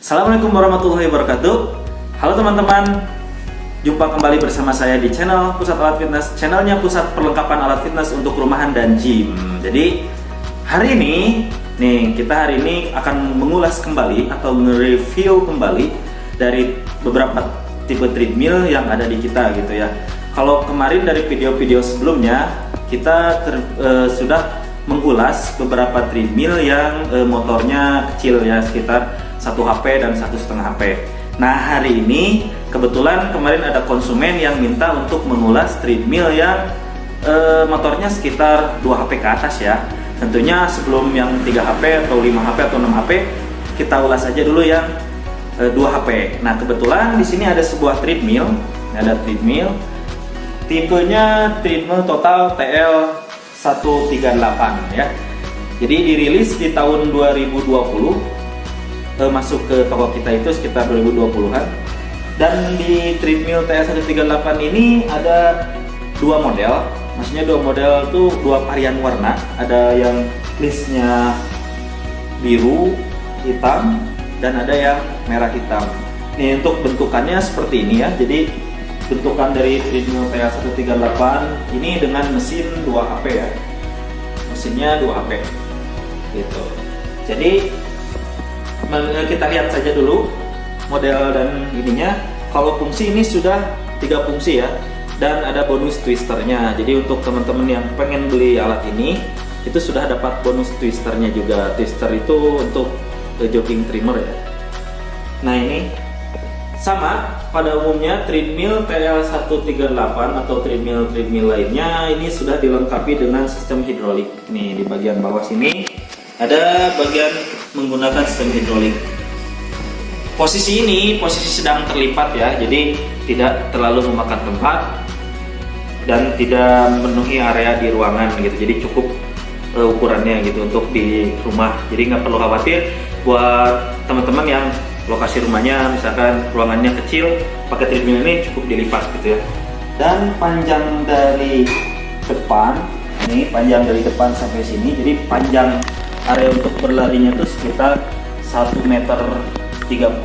Assalamualaikum warahmatullahi wabarakatuh. Halo teman-teman, jumpa kembali bersama saya di channel Pusat Alat Fitness, channelnya pusat perlengkapan alat fitness untuk rumahan dan gym. Jadi hari ini kita akan mengulas kembali atau nge-review kembali dari beberapa tipe treadmill yang ada di kita gitu ya. Kalau kemarin dari video-video sebelumnya kita sudah mengulas beberapa treadmill yang motornya kecil ya, sekitar 1 HP dan 1,5 HP. Nah hari ini kebetulan kemarin ada konsumen yang minta untuk mengulas treadmill yang motornya sekitar 2 HP ke atas ya. Tentunya sebelum yang 3 HP atau 5 HP atau 6 HP kita ulas aja dulu yang 2 HP. Nah kebetulan di sini ada sebuah treadmill, tipenya treadmill total TL 138 ya. Jadi dirilis di tahun 2020, masuk ke toko kita itu sekitar 2020-an. Dan di treadmill TL138 ini ada 2 model. Maksudnya 2 model itu 2 varian warna. Ada yang listnya biru, hitam, dan ada yang merah hitam. Ini untuk bentukannya seperti ini ya. Jadi bentukan dari treadmill TL138 ini dengan mesin 2 HP ya. Mesinnya 2 HP gitu. Jadi kita lihat saja dulu model dan ininya. Kalau fungsi ini sudah 3 fungsi ya, dan ada bonus twisternya. Jadi untuk teman-teman yang pengen beli alat ini itu sudah dapat bonus twisternya juga. Twister itu untuk jogging trimmer ya. Nah ini sama pada umumnya treadmill TL138 atau treadmill lainnya ini sudah dilengkapi dengan sistem hidrolik. Nih di bagian bawah sini ada bagian menggunakan sistem hidrolik. Posisi ini posisi sedang terlipat ya, jadi tidak terlalu memakan tempat dan tidak memenuhi area di ruangan gitu. Jadi cukup ukurannya gitu untuk di rumah. Jadi nggak perlu khawatir buat teman-teman yang lokasi rumahnya misalkan ruangannya kecil, pakai treadmill ini cukup dilipat gitu ya. Dan panjang dari depan, ini panjang dari depan sampai sini, jadi panjang area untuk berlarinya itu sekitar 1 meter 31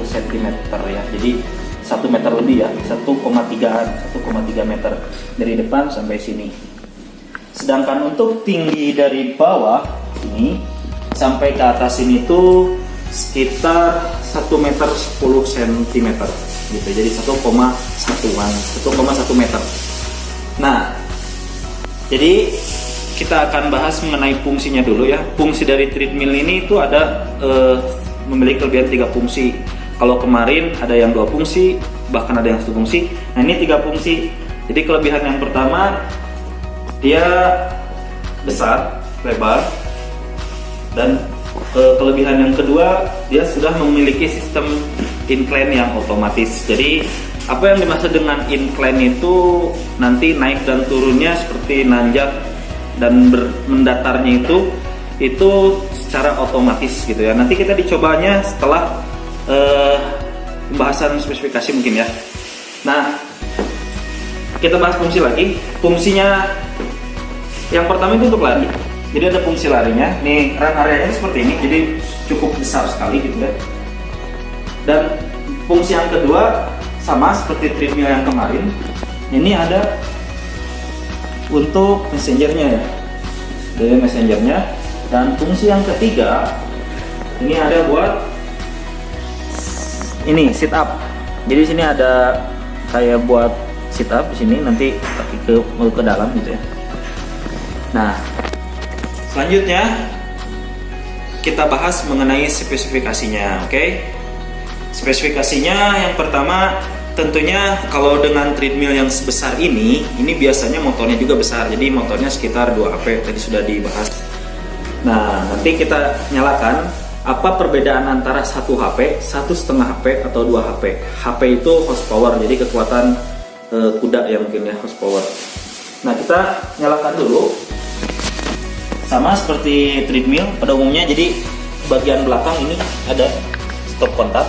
cm ya. Jadi 1 meter lebih ya, 1,3 meter dari depan sampai sini. Sedangkan untuk tinggi dari bawah ini sampai ke atas ini tuh sekitar 1 meter 10 cm gitu. Jadi 1,1 meter. Nah, jadi kita akan bahas mengenai fungsinya dulu ya. Fungsi dari treadmill ini itu ada memiliki kelebihan 3 fungsi. Kalau kemarin ada yang 2 fungsi, bahkan ada yang 1 fungsi. Nah ini 3 fungsi. Jadi kelebihan yang pertama, dia besar, lebar. Dan kelebihan yang kedua, dia sudah memiliki sistem incline yang otomatis. Jadi apa yang dimaksud dengan incline itu nanti naik dan turunnya seperti nanjak dan mendatarnya itu secara otomatis gitu ya. Nanti kita dicobanya setelah pembahasan spesifikasi mungkin ya. Nah, kita bahas fungsi lagi. Fungsinya yang pertama itu untuk lari. Jadi ada fungsi larinya. Nih run areanya seperti ini, jadi cukup besar sekali gitu ya. Dan fungsi yang kedua sama seperti treadmill yang kemarin. Ini ada untuk messengernya ya, dari messengernya. Dan fungsi yang ketiga ini ada buat ini sit up. Jadi sini ada kayak buat sit up di sini, nanti kaki ke dalam gitu ya. Nah selanjutnya kita bahas mengenai spesifikasinya. Oke, spesifikasinya yang pertama, tentunya kalau dengan treadmill yang sebesar ini biasanya motornya juga besar. Jadi motornya sekitar 2 HP tadi sudah dibahas. Nah nanti kita nyalakan apa perbedaan antara 1 HP, 1,5 HP atau 2 HP. HP itu horsepower, jadi kekuatan kuda ya mungkin ya, horsepower. Nah kita nyalakan dulu. Sama seperti treadmill pada umumnya, jadi bagian belakang ini ada stop kontak.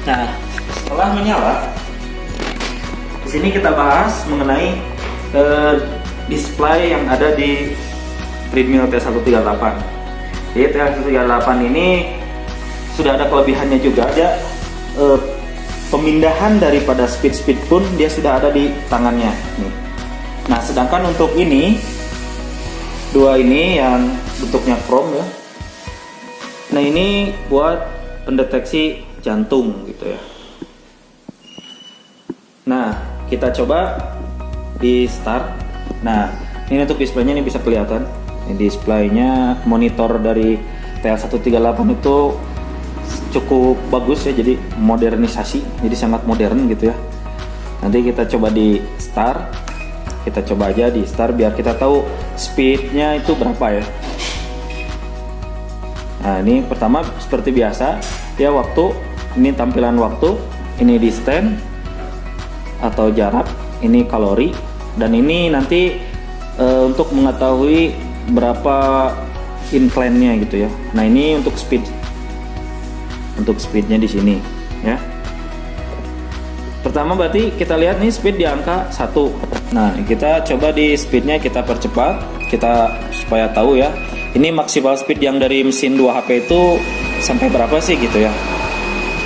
Nah, setelah menyala, di sini kita bahas mengenai display yang ada di treadmill T138. Jadi TL138 ini sudah ada kelebihannya juga, ada pemindahan daripada speed pun dia sudah ada di tangannya nih. Nah, sedangkan untuk ini dua ini yang bentuknya chrome ya. Nah, ini buat pendeteksi jantung gitu ya. Nah, kita coba di start. Nah, ini untuk displaynya ini bisa kelihatan. Ini displaynya monitor dari TL138 itu cukup bagus ya, jadi modernisasi, jadi sangat modern gitu ya. Nanti kita coba di start, kita coba aja di start biar kita tahu speednya itu berapa ya. Nah, ini pertama seperti biasa ya, waktu ini tampilan waktu, ini distance atau jarak, ini kalori, dan ini nanti untuk mengetahui berapa incline-nya gitu ya. Nah, ini untuk speednya di sini ya. Pertama berarti kita lihat nih speed di angka 1. Nah, kita coba di speednya kita percepat, kita supaya tahu ya. Ini maksimal speed yang dari mesin 2 HP itu sampai berapa sih gitu ya.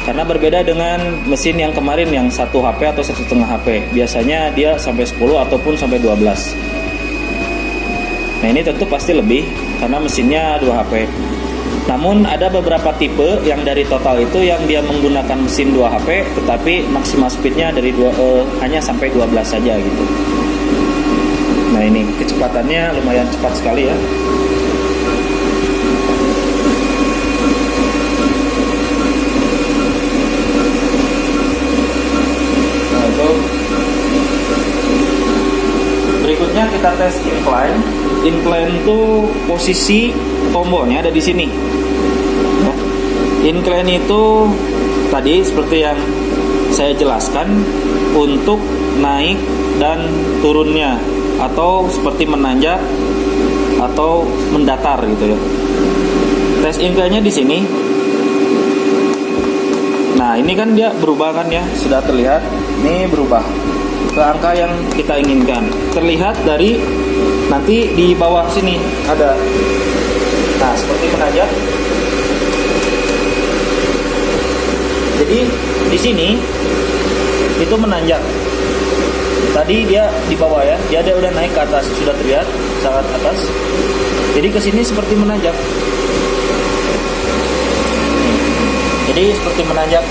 Karena berbeda dengan mesin yang kemarin yang 1 HP atau 1,5 HP. Biasanya dia sampai 10 ataupun sampai 12. Nah, ini tentu pasti lebih karena mesinnya 2 HP. Namun ada beberapa tipe yang dari total itu yang dia menggunakan mesin 2 HP tetapi maksimal speednya dari hanya sampai 12 saja gitu. Nah, ini kecepatannya lumayan cepat sekali ya. Nah, itu berikutnya kita tes incline. Incline itu posisi tombolnya ada di sini. Ya. Incline itu tadi seperti yang saya jelaskan untuk naik dan turunnya, atau seperti menanjak atau mendatar gitu ya. Tes incline-nya di sini. Nah, ini kan dia berubah kan ya, sudah terlihat. Ini berubah ke angka yang kita inginkan. Terlihat dari nanti di bawah sini ada. Nah, seperti menanjak. Jadi di sini itu menanjak. Tadi dia di bawah ya, dia udah naik ke atas, sudah terlihat sangat atas. Jadi ke sini seperti menanjak. Jadi seperti menanjak.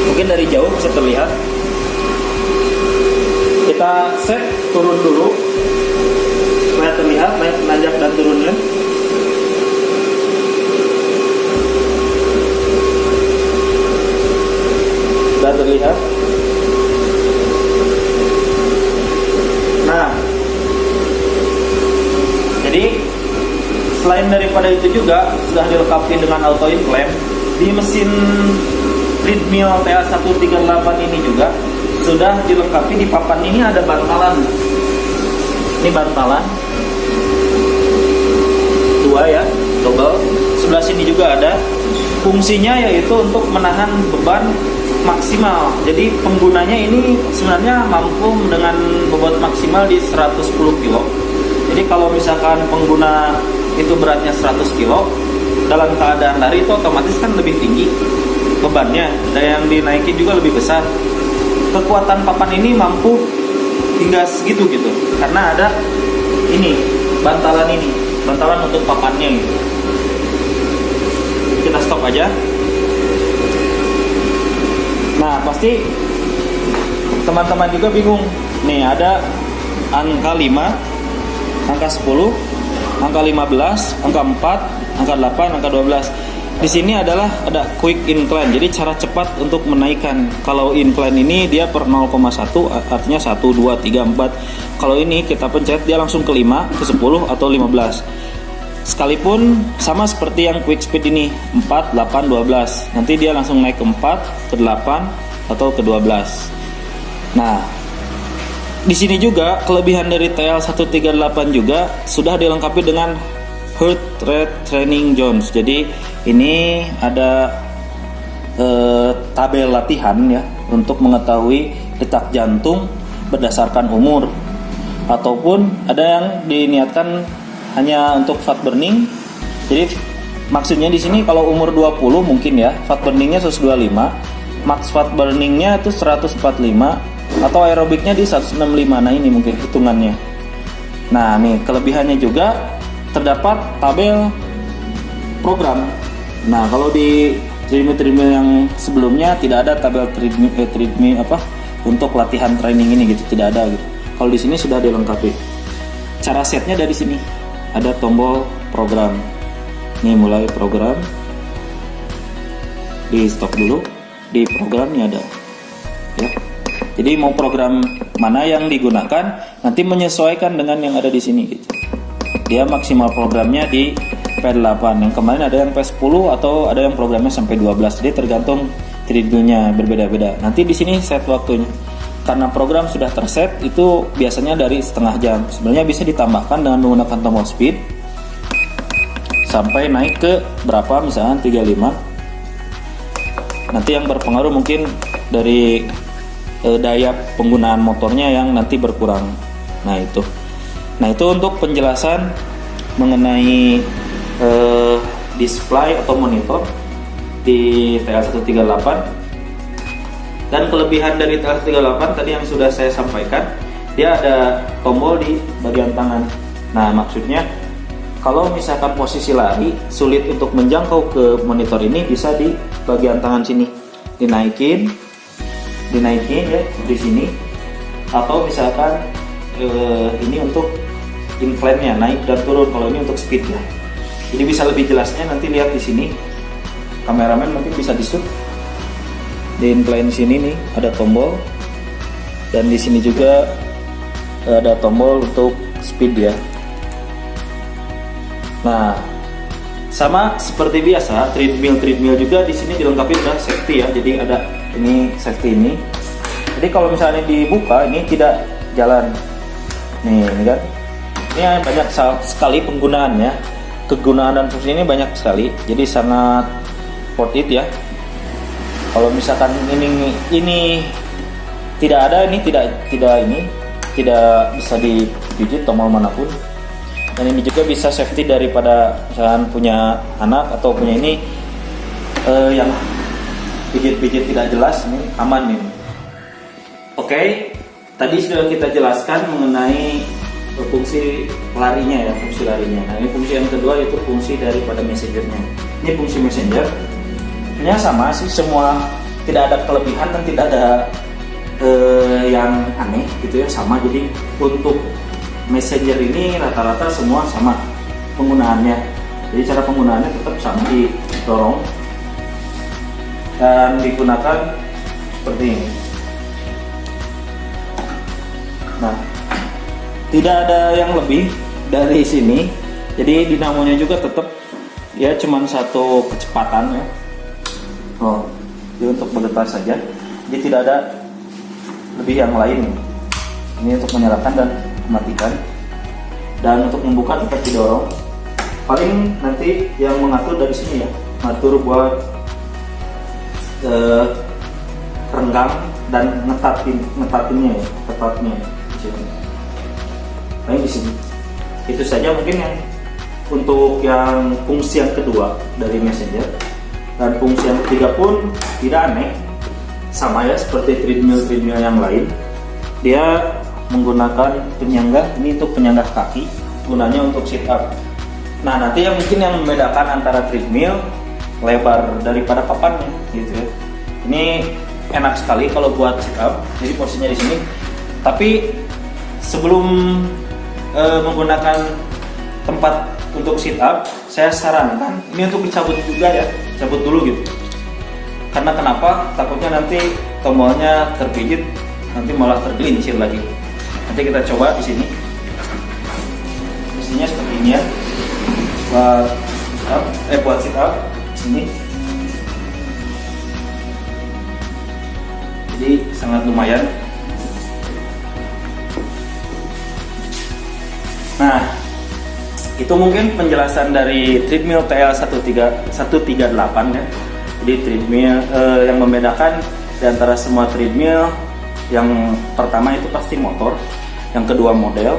Mungkin dari jauh bisa terlihat. Kita set turun dulu supaya terlihat naik, menanjak dan turunnya. Sudah terlihat. Nah, jadi selain daripada itu juga sudah dilengkapi dengan auto incline di mesin Readmill TL138 ini juga sudah dilengkapi di papan ini ada bantalan. Ini bantalan 2 ya, double. Sebelah sini juga ada. Fungsinya yaitu untuk menahan beban maksimal. Jadi penggunanya ini sebenarnya mampu dengan bobot maksimal di 110 kg. Jadi kalau misalkan pengguna itu beratnya 100 kg, dalam keadaan lari itu otomatis kan lebih tinggi bebannya, dan yang dinaikin juga lebih besar. Kekuatan papan ini mampu hingga segitu gitu, karena ada ini bantalan untuk papannya gitu. Kita stop aja. Nah, pasti teman-teman juga bingung. Nih ada angka 5, angka 10, angka 15, angka 4, angka 8, angka 12. Di sini adalah ada quick incline, jadi cara cepat untuk menaikkan. Kalau incline ini dia per 0,1, artinya 1, 2, 3, 4. Kalau ini kita pencet dia langsung ke 5, ke 10 atau 15. Sekalipun sama seperti yang quick speed ini 4, 8, 12. Nanti dia langsung naik ke 4, ke 8 atau ke 12. Nah, di sini juga kelebihan dari TL138 juga sudah dilengkapi dengan heart rate training zones. Jadi ini ada tabel latihan ya untuk mengetahui detak jantung berdasarkan umur, ataupun ada yang diniatkan hanya untuk fat burning. Jadi maksudnya di sini kalau umur 20 mungkin ya, fat burningnya 125, max fat burningnya itu 145, atau aerobiknya di 165. Nah ini mungkin hitungannya. Nah nih kelebihannya juga terdapat tabel program. Nah kalau di treadmill yang sebelumnya tidak ada tabel treadmill untuk latihan training ini gitu, tidak ada gitu. Kalau di sini sudah dilengkapi. Cara setnya dari sini, ada tombol program. Nih mulai program, di stop dulu, di programnya ada ya. Jadi mau program mana yang digunakan nanti menyesuaikan dengan yang ada di sini gitu. Dia maksimal programnya di P8, yang kemarin ada yang P10 atau ada yang programnya sampai 12. Jadi tergantung treadmillnya berbeda-beda. Nanti di sini set waktunya. Karena program sudah terset itu biasanya dari setengah jam. Sebenarnya bisa ditambahkan dengan menggunakan tombol speed sampai naik ke berapa, misalnya 35. Nanti yang berpengaruh mungkin dari daya penggunaan motornya yang nanti berkurang. Nah itu untuk penjelasan mengenai display atau monitor di TL138. Dan kelebihan dari TL138 tadi yang sudah saya sampaikan, dia ada tombol di bagian tangan. Nah maksudnya kalau misalkan posisi lari sulit untuk menjangkau ke monitor ini, bisa di bagian tangan sini dinaikin ya di sini, atau misalkan ini untuk incline-nya naik dan turun, kalau ini untuk speed-nya. Jadi bisa lebih jelasnya nanti lihat di sini, kameramen mungkin bisa di-shoot. Di incline sini nih ada tombol, dan di sini juga ada tombol untuk speed ya. Nah, sama seperti biasa treadmill juga di sini dilengkapi dengan safety ya. Jadi ada ini safety ini. Jadi kalau misalnya dibuka ini tidak jalan. Nih, ini kan. Ini banyak sekali penggunaannya. Kegunaan dan fungsi ini banyak sekali. Jadi sangat worth it ya. Kalau misalkan ini tidak ada, ini tidak bisa dipijit tombol manapun. Dan ini juga bisa safety daripada misalkan punya anak atau punya ini yang pijit-pijit tidak jelas, ini aman nih. Oke, tadi sudah kita jelaskan mengenai fungsi larinya ya, fungsi larinya. Nah ini fungsi yang kedua, yaitu fungsi daripada messengernya. Ini fungsi messenger. Ini sama sih, semua tidak ada kelebihan dan tidak ada yang aneh gitu ya, sama. Jadi untuk messenger ini rata-rata semua sama penggunaannya. Jadi cara penggunaannya tetap sama, didorong dan digunakan seperti ini. Nah, tidak ada yang lebih dari sini. Jadi dinamonya juga tetap ya cuman satu kecepatan ya. Ini untuk bergetar saja. Jadi tidak ada lebih yang lain. Ini untuk menyalakan dan matikan, dan untuk membuka tetap didorong. Paling nanti yang mengatur dari sini ya, ngatur buat renggang dan ngetatinnya ya, ketatnya paling di sini. Itu saja mungkin yang untuk yang fungsi yang kedua dari messenger. Dan fungsi yang ketiga pun tidak aneh, sama ya seperti treadmill yang lain. Dia menggunakan penyangga, ini untuk penyangga kaki, gunanya untuk sit up. Nah nanti yang mungkin yang membedakan antara treadmill lebar daripada papannya gitu ya. Ini enak sekali kalau buat sit up, jadi posisinya di sini. Tapi sebelum menggunakan tempat untuk sit up, saya sarankan ini untuk dicabut juga ya, cabut dulu gitu. Karena kenapa? Takutnya nanti tombolnya terpijit, nanti malah tergelincir lagi. Nanti kita coba di sini. Mesinnya seperti ini ya. Buat sit up sini. Jadi sangat lumayan. Nah, itu mungkin penjelasan dari treadmill TL138 ya. Jadi treadmill yang membedakan di antara semua treadmill, yang pertama itu pasti motor, yang kedua model,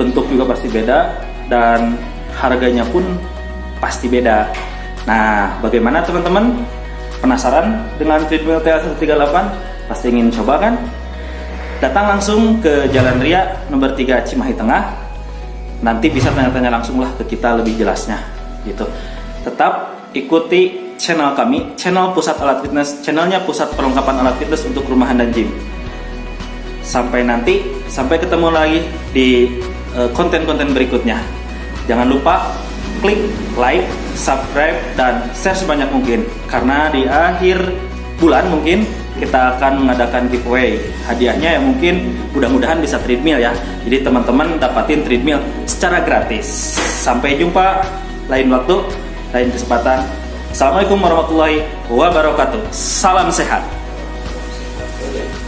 bentuk juga pasti beda, dan harganya pun pasti beda. Nah, bagaimana teman-teman? Penasaran dengan treadmill TL138? Pasti ingin coba kan? Datang langsung ke Jalan Ria nomor 3 Cimahi Tengah. Nanti bisa tanya-tanya langsung lah ke kita lebih jelasnya gitu. Tetap ikuti channel kami, channel Pusat Alat Fitness, channelnya Pusat Perlengkapan Alat Fitness untuk rumahan dan gym. Sampai ketemu lagi di konten-konten berikutnya. Jangan lupa klik like, subscribe, dan share sebanyak mungkin. Karena di akhir bulan mungkin kita akan mengadakan giveaway. Hadiahnya ya mungkin mudah-mudahan bisa treadmill ya. Jadi teman-teman dapatin treadmill secara gratis. Sampai jumpa lain waktu, lain kesempatan. Assalamualaikum warahmatullahi wabarakatuh. Salam sehat.